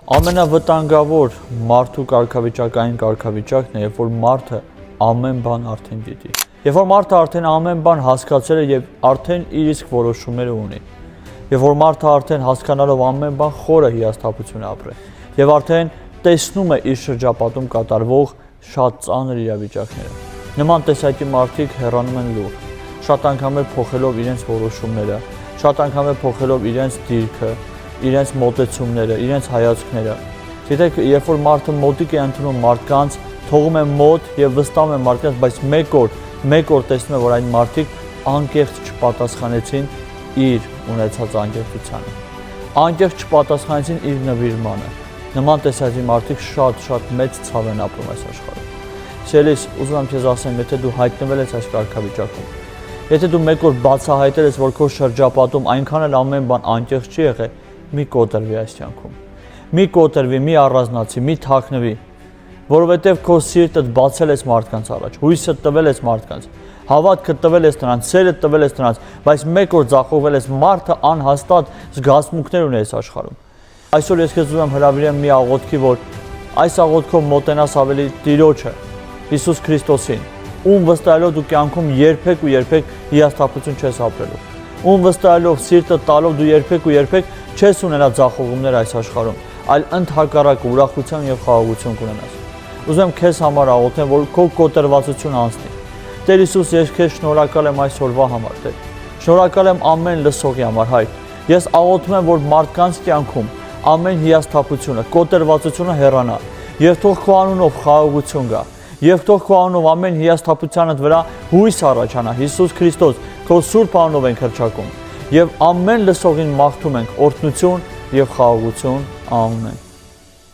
Ամենավտանգավոր մարդու կարգավիճակային կարգավիճակն է, երբ որ մարդը ամեն բան արդեն գիտի։ Երբ որ մարդը արդեն ամեն բան հասկացել է եւ արդեն իր իսկ որոշումները ունի։ Երբ որ մարդը արդեն հասկանալով ամեն բան խորը հիասթափություն ապրել եւ արդեն տեսնում է իր շրջապատում կատարվող շատ ծանր իրավիճակները։ Նման տեսակի մարդիկ հեռանում են լուր, շատ անգամ փոխելով իրենց որոշումները, շատ անգամ փոխելով իրենց դիրքը, իրենց մոտեցումները, իրենց հայացքները։ Գիտեք, երբ որ մարդը մոտիկ է ընդունում մարդկանց, թողում է մոտ եւ վստահում է մարդկանց, բայց մեկ օր տեսնում է, որ այն մարդիկ անկեղծ չպատասխանեցին իր ունեցած անկեղծությանը։ Անկեղծ չպատասխանեցին իր նվիրմանը։ Նման տեսակի մարդիկ շատ մեծ ցավ են ապրում այս աշխարհում։ Սիրելիս, ուզում եմ քեզ ասեմ, եթե դու հայտնվել ես այս կարգավիճակում, եթե դու մեկ օր բացահայտել ես, որ քո շրջապատում այնքան էլ ամեն բան անկեղծ չի եղել, մի կոտրվի այս կյանքում, մի կոտրվի, մի առանձնացի, մի թաքնվի, որովհետև քո սիրտը բացել ես մարդկանց առաջ, հույսը տվել ես մարդկանց, հավատքը տվել ես նրանց, սերը տվել ես նրանց, բայց մեկ օր ձախողվել ես, մարդը անհաստատ զգացմունքներ ունի այս աշխարհում։ Այսօր ես քեզ ուզում եմ հրավիրեմ մի աղոթքի, որ այս աղոթքով մոտենաս ավելի Տիրոջը, Հիսուս Քրիստոսին, ում վստահելով դու կյանքում երբեք հիասթափություն չես ապրելու, ում վստահելով սիրտը տալով դու երբեք չես ունենա ձախողումներ այս աշխարհում, այլ ընդհակառակը ուրախություն եւ խաղաղություն կունենաս։ Ուզում եմ քեզ համար աղոթեմ, որ քո կոտրվածությունը անցնի։ Տեր Հիսուս, ես քեզ շնորհակալ եմ այս օրվա համար, Տեր։ Շնորհակալ եմ ամեն լսողի համար, Հայր։ Ես աղոթում եմ, որ մարդկանց կյանքում ամեն հիասթափությունը, կոտրվածությունը հեռանա, եւ թող քո անունով խաղաղություն գա, եւ թող քո անունով ամեն հիասթափությանդ վրա հույս առաջանա։ Հիսուս Քրիստոս, քո սուրբ անունով ենք հռչակում։ Եվ ամեն լսողին մաղթում ենք օրհնություն եւ խաղաղություն, ամեն։